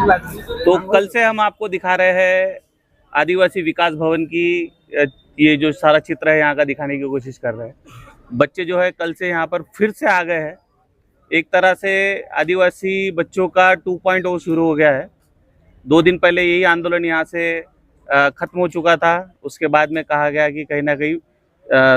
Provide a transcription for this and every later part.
तो कल से हम आपको दिखा रहे हैं आदिवासी विकास भवन की ये जो सारा चित्र है यहाँ का दिखाने की कोशिश कर रहे हैं। बच्चे जो है कल से यहाँ पर फिर से आ गए हैं। एक तरह से आदिवासी बच्चों का 2.0 शुरू हो गया है। 2 दिन पहले यही आंदोलन यहाँ से खत्म हो चुका था। उसके बाद में कहा गया कि कहीं ना कहीं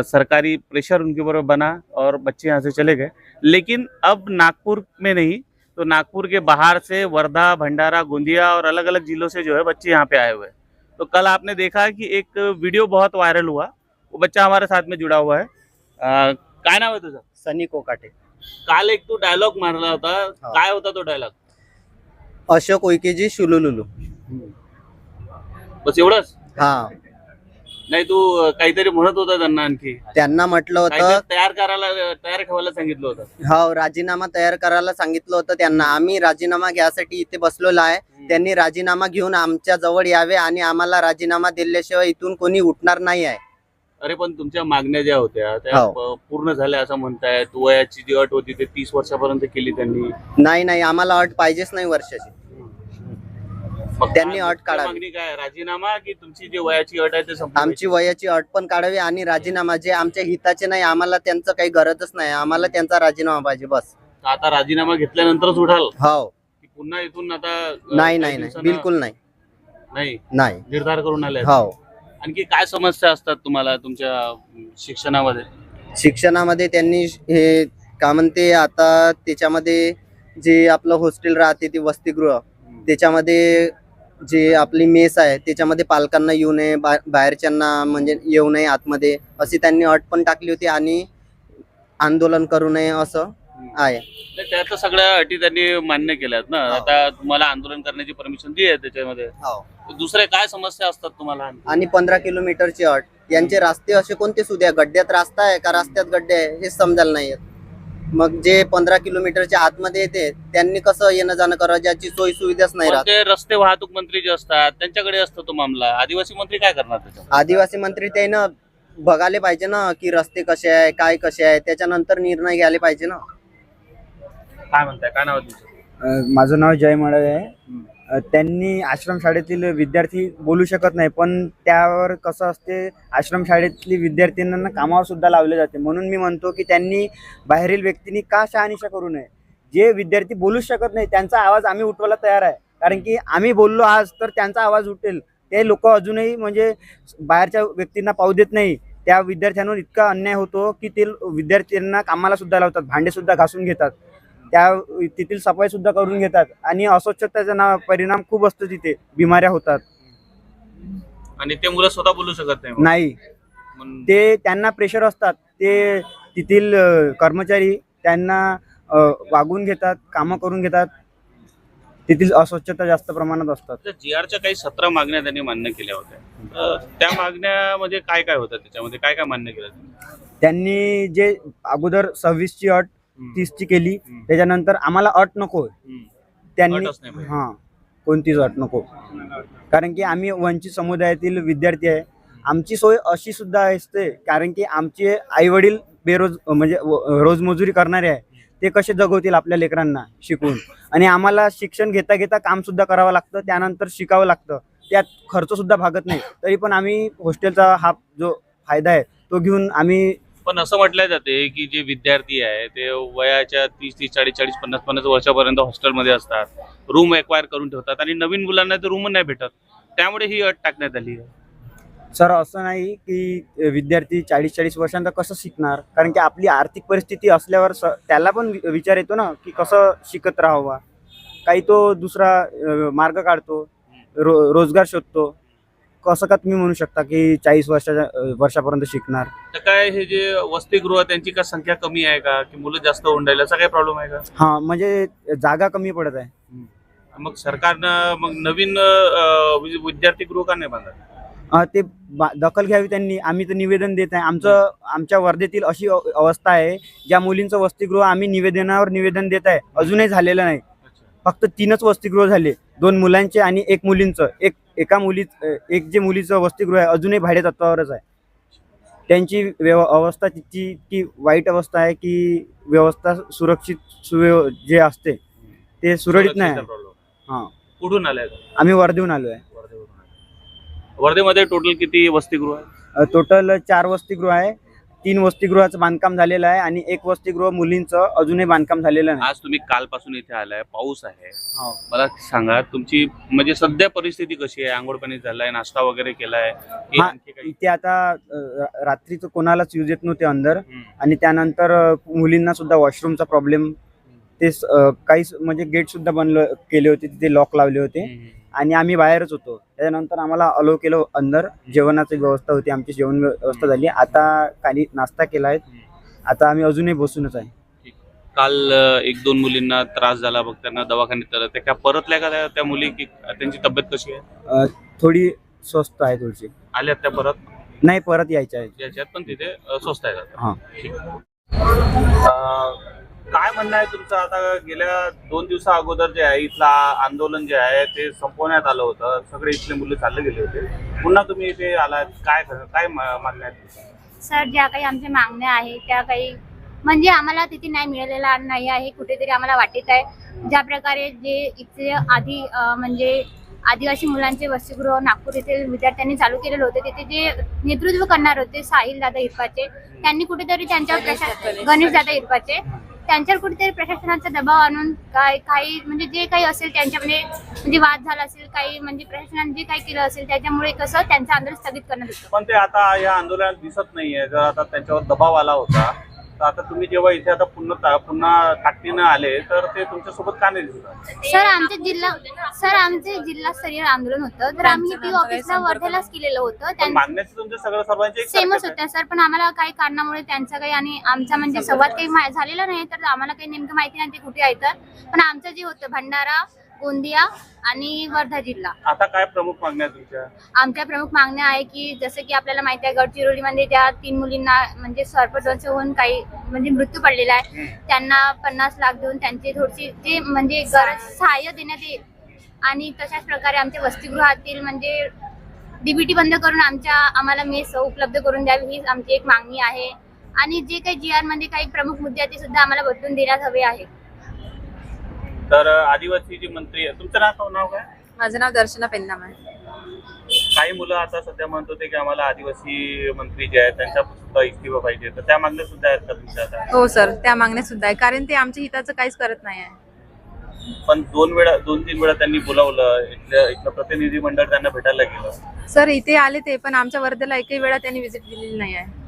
सरकारी प्रेशर उनके ऊपर बना और बच्चे यहाँ से चले गए। लेकिन अब नागपुर में नहीं तो नागपुर के बाहर से वर्धा, भंडारा, गोंदिया और अलग अलग जिलों से जो है बच्चे यहाँ पे आए हुए हैं। तो कल आपने देखा कि एक वीडियो बहुत वायरल हुआ, वो बच्चा हमारे साथ में जुड़ा हुआ है। काय नाव आहे तुझं? सनी कोकाटे. काल एक तू डायलॉग मारला होता, काय होता तो डायलॉग? अशोक उईकेजी शुलुलुलू. बस एवढंच? हा, नाही तू काहीतरी म्हणत होता त्यांना, आणखी त्यांना म्हटलं होतं काहीतरी तयार ठेवायला सांगितलं होतं. हो, राजीनामा तयार करायला सांगितलं होतं त्यांना. आम्ही राजीनामा घ्यायसाठी इथे बसलेलो आहे. त्यांनी राजीनामा घेऊन आमच्या जवळ यावे आणि आम्हाला राजीनामा दिल्याशिवाय इथून कोणी उठणार नाही आहे. अरे पण तुमच्या मागण्या ज्या होत्या त्या पूर्ण झाल्या असं म्हणतायत. वयाची जी अट होती ते 30 वर्षापर्यंत केली त्यांनी. नाही, आम्हाला अट पाहिजेच नाही वर्षाची. त्यांनी अट काढावी. मागणी काय? राजीनामा की तुमची जी वयाची अट आहे ते आमची वयाची अट पण काढावी आणि राजीनामा जे आमच्या हिताचे नाही, आम्हाला त्यांचं काही गरजच नाही. आम्हाला त्यांचा राजीनामा पाहिजे बस. आता राजीनामा घेतल्यानंतरच उठाल? हो. पुन्हा इथून आता नाही, बिलकुल नाही. निर्धार करून आले? हो. आणखी काय समस्या असतात तुम्हाला तुमच्या शिक्षणामध्ये? शिक्षणामध्ये त्यांनी हे काय म्हणते, आता त्याच्यामध्ये जे आपलं हॉस्टेल राहते ते वसतिगृह, त्याच्यामध्ये जे आपली मेस आहे त्याच्यामध्ये पालकांना येऊ नये, बाहेरच्यांना म्हणजे येऊ नये आतमध्ये, अशी त्यांनी अट पण टाकली होती आणि आंदोलन करू नये असं आहे. त्या तर सगळ्या अटी त्यांनी मान्य केल्यात ना. आता तुम्हाला आंदोलन करण्याची परमिशन दी आहे त्याच्यामध्ये. दुसरे काय समस्या असतात तुम्हाला? आणि 15 किलोमीटरची अट. यांचे रस्ते असे कोणते सुद्धा गड्ड्यात रस्ता आहे का रस्त्यात गड्डे आहे हे समजायला नाही येत. मग जे 15 किलोमीटरच्या आतमध्ये येते त्यांनी कसं येणं जाणं करावं, ज्याची सोयी सुविधाच नाही राहत. ते रस्ते वाहतूक मंत्री जे असतात त्यांच्याकडे असतो तो मामला. आदिवासी मंत्री काय करणार त्याच्यात? आदिवासी मंत्री त्यानं बघायला पाहिजे ना की रस्ते कसे आहे, काय कसे आहे, त्याच्यानंतर निर्णय घ्यायला पाहिजे ना. काय म्हणताय? काय नाव तुमचं? माझं नाव जय मळे आहे. त्यांनी आश्रमशाळेतील विद्यार्थी बोलू शकत नाही, पण त्यावर कसं असते, आश्रमशाळेतली विद्यार्थ्यांना कामावर सुद्धा लावले जाते. म्हणून मी म्हणतो की त्यांनी बाहेरील व्यक्तींनी का शहानिशा करू नये. जे विद्यार्थी बोलू शकत नाही त्यांचा आवाज आम्ही उठवायला तयार आहे, कारण की आम्ही बोललो आज तर त्यांचा आवाज उठेल. ते लोक अजूनही म्हणजे बाहेरच्या व्यक्तींना पाहू देत नाही. त्या विद्यार्थ्यांवर इतका अन्याय होतो की ते विद्यार्थ्यांना कामाला सुद्धा लावतात, भांडे सुद्धा घासून घेतात, त्या तेथील सफाई सुद्धा करून घेतात आणि अस्वच्छतेचा परिणाम खूप असतो. तिथे बिमाऱ्या होतात आणि ते मुलं स्वतः बोलू शकत नाही. ते त्यांना प्रेशर असतात. ते तेथील कर्मचारी त्यांना वागून घेतात, कामं करून घेतात. तेथील अस्वच्छता जास्त प्रमाणात असतात. GRच्या काही 17 मागण्या त्यांनी मान्य केल्या होत्या. त्या मागण्यामध्ये काय काय होतं, त्याच्यामध्ये काय काय मान्य केलं? त्यांनी जे अगोदर 26ची अट 30ची केली, त्याच्यानंतर आम्हाला अट नको त्यांनी. कोणतीच अट नको, कारण की आम्ही वंचित समुदायातील विद्यार्थी आहे. आमची सोय अशी सुद्धा असते, कारण की आमचे आई वडील म्हणजे रोजमजुरी करणारे आहे. ते कसे जगवतील आपल्या लेकरांना शिकून, आणि आम्हाला शिक्षण घेता घेता काम सुद्धा करावं लागतं, त्यानंतर शिकावं लागतं. त्यात खर्च सुद्धा भागत नाही. तरी पण आम्ही हॉस्टेलचा हा जो फायदा आहे तो घेऊन आम्ही. पण असं म्हटलं जाते की जे विद्यार्थी आहे ते वयाच्या 30, 40, 50 वर्षापर्यंत हॉस्टेलमध्ये असतात, रूम एक्वायर करून ठेवतात आणि नवीन मुलांना तर रूम नाही भेटत. त्यामुळे ही अट टाकण्यात आली आहे. सर, असं नाही की विद्यार्थी 40 वर्षांचा कसं शिकणार, कारण की आपली आर्थिक परिस्थिती असल्यावर त्याला पण विचार येतो ना की कसं शिकत राहावा. काही तो दुसरा मार्ग काढतो, रोजगार शोधतो. कसं का तुम्ही म्हणू शकता की 40 वर्षापर्यंत शिकणार? तर काय हे जे वसतिगृह त्यांची का संख्या कमी आहे का, की मुलं जास्त होऊन राहिले, असा काही प्रॉब्लेम आहे का? हा, म्हणजे जागा कमी पडत आहे. मग सरकारनं मग नवीन विद्यार्थी गृह का नाही बांधत? ते दखल घ्यावी त्यांनी. आम्ही तर निवेदन देत आहे. आमच्या वर्धेतील अशी अवस्था आहे, ज्या मुलींचं वसतिगृह आम्ही निवेदन देत आहे, अजूनही झालेलं नाही. फक्त 3च वसतिगृह झाले, 2 मुलांचे आणि 1 मुलींचं. एक जे मुलीचं वसतिगृह आहे अजूनही भाडे तत्वावरच आहे. त्यांची अवस्था इतकी वाईट अवस्था आहे की व्यवस्था सुरक्षित जे असते ते सुरळीत नाही. हां. कुठून आलाय? आम्ही वर्धेहून आलो आहे. वर्धेमध्ये टोटल किती वसतिगृह आहे? टोटल 4 वसतिगृह आहे. 3 वसतिगृहाचं बांधकाम झालेलं आहे आणि 1 वसतिगृह मुलींचं अजूनही बांधकाम झालेलं नाही. आज तुम्ही कालपासून इथे आलाय, पाऊस आहे. हो. मला सांगा तुमची म्हणजे सध्या परिस्थिती कशी आहे? आंघोळ पाणी झालाय, नाश्ता वगैरे केलाय की हा, आणखी काही? इथे आता रात्रीचं कोणालाच यूज येत नव्हते अंदर हम्म. आणि त्यानंतर मुलींना सुद्धा वॉशरूमचा प्रॉब्लेम ते काही म्हणजे गेट सुद्धा बंद केले होते, तिथे लॉक लावले होते आणि आम्ही बाहेरच होतो. त्याच्यानंतर आम्हाला अलो केलं अंदर. जेवणाची व्यवस्था होती, आमची जेवण व्यवस्था झाली. आता काही नाश्ता केला आहे. आता आम्ही अजूनही बसूनच आहे. काल 1-2 मुलींना त्रास झाला, बघ त्यांना दवाखान्यात तर त्या परतल्या का त्या मुली, की त्यांची तब्येत कशी आहे? थोडी स्वस्त आहे थोडीशी. आल्यात त्या परत? नाही, परत यायच्या आहे. याच्यात पण तिथे स्वस्त आहे आता. हां. काय म्हणणं आहे तुमचं? आता गेल्या 2 दिवसा अगोदर जे आहे इथला आंदोलन जे आहे ते संपवण्यात आलं होतं, सगळे इथले मुलं चालले गेले होते, पुन्हा तुम्ही इथे आलात, काय मागण्या आहेत? सर, ज्या काही आमच्या मागण्या आहेत त्या काही म्हणजे आम्हाला तिथे न्याय मिळालेला नाही आहे. कुठेतरी आम्हाला वाटत आहे ज्या प्रकारे जे इथे आधी म्हणजे आदिवासी मुलांचे वसतिगृह नागपूर येथील विद्यार्थ्यांनी चालू केलेले होते, तिथे जे नेतृत्व करणार होते साहिल दादा इरपाचे, त्यांनी कुठेतरी त्यांच्यावर गणेश दादा इरपाचे त्यांच्यावर कुठेतरी प्रशासनाचा दबाव आणून काही म्हणजे जे काही असेल त्यांच्यामध्ये म्हणजे वाद झाला असेल, काही म्हणजे प्रशासनाने जे काही केलं असेल त्याच्यामुळे कसं त्यांचं आंदोलन स्थगित करण्यात येतं. पण ते आता या आंदोलनात दिसत नाहीये. जर आता त्यांच्यावर दबाव आला होता तर आता तुम्ही जेव्हा इथे आता पुन्हा ताकदीनं आले तर ते तुमच्यासोबत का नाही दिसत? सर आमचे जिल्हास्तरीय आंदोलन होतं, तर आम्ही टी ऑफिसला वर्धेलाच केलेलं होतं. मागण्याचे तुमच्या सर्वांचे सेमच होत्या सर, पण आम्हाला काही कारणामुळे त्यांचा काही आणि आमचा म्हणजे संवाद काही झालेला नाही, तर आम्हाला काही नेमकं माहिती नाही ते कुठे आहे. तर पण आमचं जे होतं भंडारा, गोंदिया आणि वर्धा जिल्हा. आता काय प्रमुख मागण्या तुमच्या? आमच्या प्रमुख मागण्या आहे की जसं की आपल्याला माहिती आहे गडचिरोलीमध्ये ज्या 3 मुलींना म्हणजे सर्पदंश होऊन काही म्हणजे मृत्यू पडलेला आहे, त्यांना 50 लाख देऊन त्यांची थोडीशी जे म्हणजे सहाय्य देण्यात येईल. आणि तशाच प्रकारे आमच्या वसतिगृहातील म्हणजे डीबीटी बंद करून आम्हाला मेस उपलब्ध करून द्यावी ही आमची एक मागणी आहे. आणि जे काही GR मध्ये काही प्रमुख मुद्दे आहेत ते सुद्धा आम्हाला बदलून देण्यात हवे आहे. तर आदिवासी जी मंत्री आहे, तुमचं नाव काय? माझं नाव दर्शना पेन्नाम आहे. काही मुलं आता सध्या म्हणत होते की आम्हाला आदिवासी मंत्री जे आहेत त्यांच्या सुद्धा इस्तीफा पाहिजे, तर त्या मागण्या सुद्धा आहेत का तुमच्या आता? हो सर, त्या मागण्या सुद्धा आहे, कारण ते आमच्या हिताचं काहीच करत नाही आहे. पण 2-3 वेळा त्यांनी बोलावलं, इथलं प्रतिनिधी मंडळ त्यांना भेटायला गेलं. सर इथे आले ते, पण आमच्या वर्धेला एकही वेळा त्यांनी व्हिजिट दिलेली नाही आहे.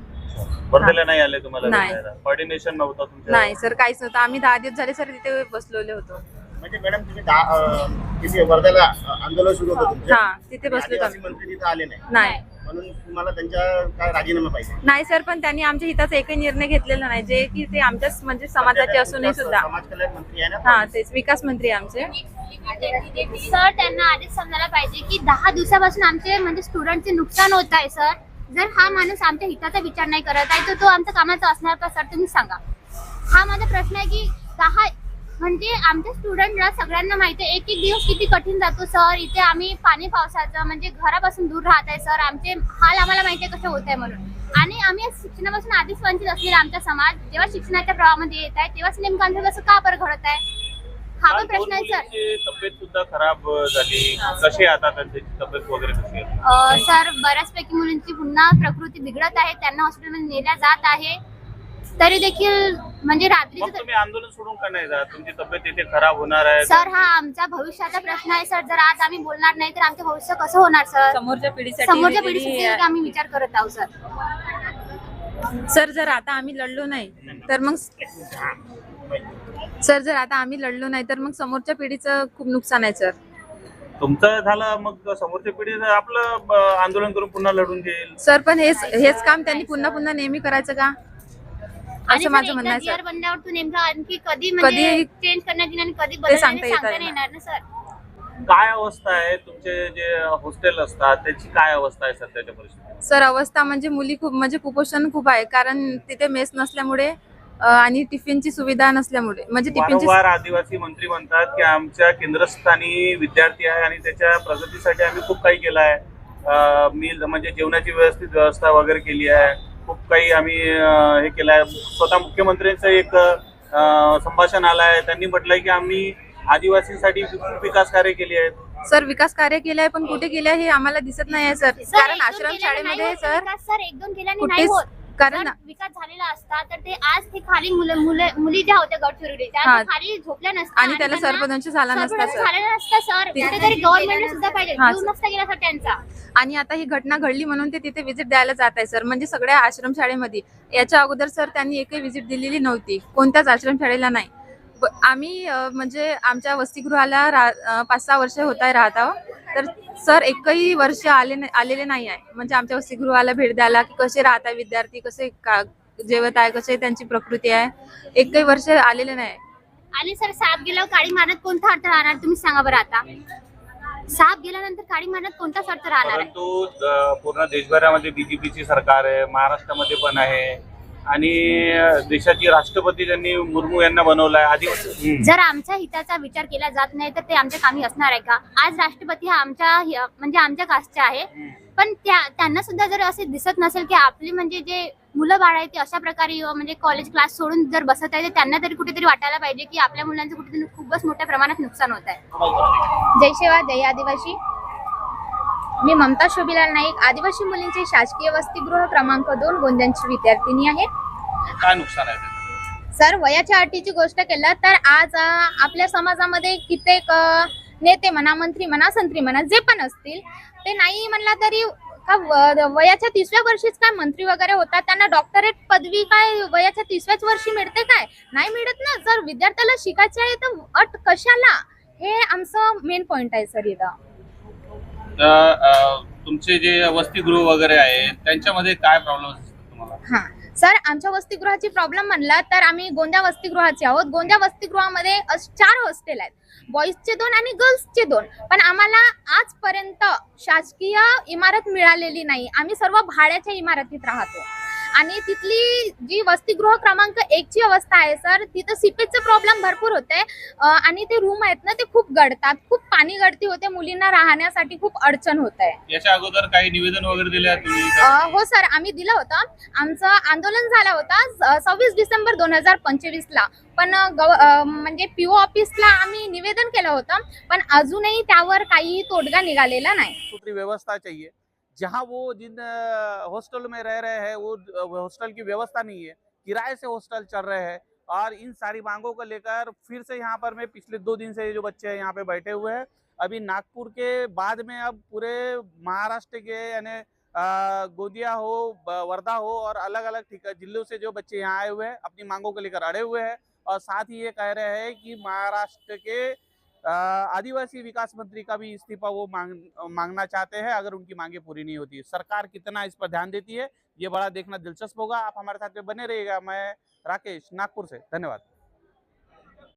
वर्धेला नाही आले तुम्हाला नाही. भेटायला? कोऑर्डिनेशन नव्हतं तुमचं? नाही सर, काहीच नव्हतं. आम्ही 10 दिवस झाले सर तिथे बसलेले होतो. म्हणजे मॅडम तुम्ही वर्ध्याला आंदोलन सुरू होतं तुमचं? हा, तिथे बसलो आदिवासी आम्ही. मंत्री तिथे आले नाही नाही म्हणून तुम्हाला त्यांच्या काय राजीनामा पाहिजे? नाही सर, पण त्यांनी आमच्या हिताचा एकही निर्णय घेतलेला नाही, जे की ते आमच्याच म्हणजे समाजाचे असूनही सुद्धा. समाज कल्याण मंत्री आहे ना? हा, तेच विकास मंत्री आहे आमचे. सर, त्यांना आधीच समजायला पाहिजे की 10 दिवसापासून आमचे म्हणजे स्टुडंटचे नुकसान होत आहे. सर, जर हा माणूस आमच्या हिताचा विचार नाही करत आहे तर तो आमच्या कामाचा असणार का सर? तुम्ही सांगा. हा माझा प्रश्न आहे की 10 म्हणजे आमच्या स्टुडंटला सगळ्यांना माहिती आहे 1-1 दिवस किती कठीण जातो सर. इथे आम्ही पाणी पावसाचं म्हणजे घरापासून दूर राहत आहे सर. आमचे हाल आम्हाला माहिती आहे कसे होत आहे म्हणून. आणि आम्ही शिक्षणापासून आधीच वंचित असलेला आमचा समाज जेव्हा शिक्षणाच्या प्रवाहामध्ये येत आहे तेव्हाच नेमकं आमचं कसं का बरं घडत आहे? हा पण प्रश्न आहे सर. तब्येत सुद्धा खराब झाली, कशी आता त्यांची तब्येत वगैरे कशी आहे? सर, बऱ्याचपैकी मुलींची पुन्हा प्रकृती बिघडत आहे, त्यांना हॉस्पिटलमध्ये नेल्या जात आहे. तरी देखील म्हणजे रात्री तुम्ही आंदोलन सोडून का नाही जात? तुमची तब्येत इथे खराब होणार आहे सर. हा आमचा भविष्याचा प्रश्न आहे सर. जर आज आम्ही बोलणार नाही तर आमचं भविष्य कसं होणार सर? समोरच्या पिढीसाठी आम्ही विचार करत आहोत सर. सर, जर आता आम्ही लढलो नाही तर मग समोरच्या पिढीचं खूप नुकसान आहे सर. तुमचं झालं मग समोरच्या पिढी आपलं आंदोलन करून पुन्हा लढून घेईल सर, पण हेच काम त्यांनी पुन्हा नेहमी करायचं का, असं माझं म्हणणं आहे सर. बंदावर नेमकं आणखी कधी म्हणजे चेंज करण्यात येईल आणि कधी ते सांगता सांगता येत येणार ना सर. काय अवस्था आहे तुमचे जे हॉस्टेल असतात त्याची काय अवस्था आहे सध्याच्या परिस्थितीत? सर, अवस्था म्हणजे मुली खूप म्हणजे कुपोषण खूप आहे, कारण तिथे मेस नसल्यामुळे आणि टिफिनची सुविधा नसल्यामुळे म्हणजे टिफिनची. वारंवार आदिवासी मंत्री म्हणतात की आमच्या केंद्रस्थानी विद्यार्थी आहे आणि त्याच्या प्रगतीसाठी आम्ही खूप काही केलं आहे. मील म्हणजे जेवणाची व्यवस्था वगैरे केली आहे, खूप काही आम्ही हे केलं आहे. स्वतः मुख्यमंत्र्यांचं एक संभाषण आलं आहे, त्यांनी म्हटलंय की आम्ही आदिवासींसाठी विकास कार्य केली आहेत. सर विकास कार्य केले आहे पण कुठे केले आहे हे आम्हाला दिसत नाही आहे सर. कारण आश्रम शाळेमध्ये सर सर एक दोन केल्याने नाही कुठेच होत. कारण जर विकास झालेला असता तर ते आज ते खाली मुली ज्या होत्या गडचिरोलीच्या हा. त्या खाली झोपल्या नसत्या आणि त्याला त्यांना सरपंच झाला नसता सरपंच सर. झालेला नसता सर. कुठेतरी गव्हर्नमेंटने सुद्धा पाहिजे हा, जीव नसता गेला सर त्यांचा. आणि आता ही घटना घडली म्हणून ते तिथे व्हिजिट द्यायला जात आहे सर. म्हणजे सगळ्या आश्रम शाळेमध्ये याच्या अगोदर सर त्यांनी एकही व्हिजिट दिलेली नव्हती कोणत्याच आश्रम शाळेला नाही. आम्ही म्हणजे आमच्या वसतिगृहाला 5-6 वर्ष होत आहे राहत आहोत. तर सर एकही वर्ष आलेले नाही आहे म्हणजे आमच्या वसतिगृहाला भेट द्यायला की कसे राहत आहे विद्यार्थी, कसे जेवत आहे, कसे त्यांची प्रकृती आहे, एकही वर्ष आलेले नाही. आणि सर साप गेल्यावर काळी मारण्यात कोणता अर्थ राहणार तुम्ही सांगा बरं. आता साप गेल्यानंतर काळी मारण्यात कोणताच अर्थ राहणार आहे? परंतु पूर्ण देशभरामध्ये बीजेपीची सरकार आहे, महाराष्ट्रामध्ये पण आहे आणि देशाची राष्ट्रपती त्यांनी मुर्मू यांना बनवलं आहे. आदिवासी जर आमच्या हिताचा विचार केला जात नाही तर ते आमच्या कामी असणार आहे का? आज राष्ट्रपती हा म्हणजे आमच्या कास्टचे आहे पण त्यांना सुद्धा जर असे दिसत नसेल की आपली म्हणजे जे मुलं बाळ आहे ते अशा प्रकारे म्हणजे कॉलेज क्लास सोडून जर बसत आहे तर त्यांना तरी कुठेतरी वाटायला पाहिजे की आपल्या मुलांचं कुठेतरी खूपच मोठ्या प्रमाणात नुकसान होत आहे. जय सेवा जय आदिवासी. मी ममता शोभिलाल नाईक, आदिवासी मुलींचे शासकीय वसतिगृह क्रमांक 2 गोंद्यांची विद्यार्थिनी आहे. काय नुकसान आहे त्याचं? सर वयाच्या अटीची गोष्ट केलं तर आज आपल्या समाजामध्ये कित्येक नेते म्हणा, मंत्री म्हणा, संत्री म्हणा, जे पण असतील ते नाही म्हणला तरी का वयाच्या 30व्या वर्षीच काय मंत्री वगैरे होतात त्यांना डॉक्टरेट पदवी काय वयाच्या 30व्याच वर्षी मिळते काय? नाही मिळत ना. जर विद्यार्थ्याला शिकायचं आहे तर अट कशाला, हे आमचं मेन पॉइंट आहे सर इथं. तुमचे जे वसतिगृह वगैरे आहे त्यांच्यामध्ये काय प्रॉब्लेम असतात तुम्हाला? हा सर आमच्या वसतिगृहाची प्रॉब्लेम म्हणला तर आम्ही गोंद्या वसतिगृहाचे आहोत. गोंद्या वसतिगृहामध्ये 4 हॉस्टेल आहेत, बॉईजचे 2 आणि गर्ल्सचे 2. पण आम्हाला आजपर्यंत शासकीय इमारत मिळालेली नाही. आम्ही सर्व भाड्याच्या इमारतीत राहतो आणि तिथली जी वसतिगृह क्रमांक 1 ची अवस्था आहे सर, तिथं सीपेजचा प्रॉब्लेम भरपूर होते आणि ते रूम आहेत ना ते खूप गळतात, खूप पाणी गळती होते, मुलींना राहण्यासाठी खूप अडचण होत आहे. याच्या अगोदर काही निवेदन वगैरे दिले आहे तुम्ही? हो सर आम्ही दिलं होतं. आमचं आंदोलन झालं होतं 26 डिसेंबर 2025 ला. पण म्हणजे पीओ ऑफिसला आम्ही निवेदन केलं होतं पण अजूनही त्यावर काही तोडगा निघालेला नाही. दूसरी व्यवस्था चाहिए जहाँ वो जिन हॉस्टल में रह रहे हैं वो हॉस्टल की व्यवस्था नहीं है, किराए से हॉस्टल चल रहे हैं और इन सारी मांगों को लेकर फिर से यहाँ पर मैं पिछले 2 दिन से जो बच्चे हैं यहाँ पे बैठे हुए हैं. अभी नागपुर के बाद में अब पूरे महाराष्ट्र के यानी गोंदिया हो, वर्धा हो और अलग अलग जिलों से जो बच्चे यहाँ आए हुए हैं अपनी मांगों को लेकर अड़े हुए हैं और साथ ही ये कह रहे हैं कि महाराष्ट्र के आदिवासी विकास मंत्री का भी इस्तीफा वो मांगना चाहते हैं अगर उनकी मांगे पूरी नहीं होती. सरकार कितना इस पर ध्यान देती है ये बड़ा देखना दिलचस्प होगा. आप हमारे साथ में बने रहिएगा. मैं राकेश नागपुर से. धन्यवाद.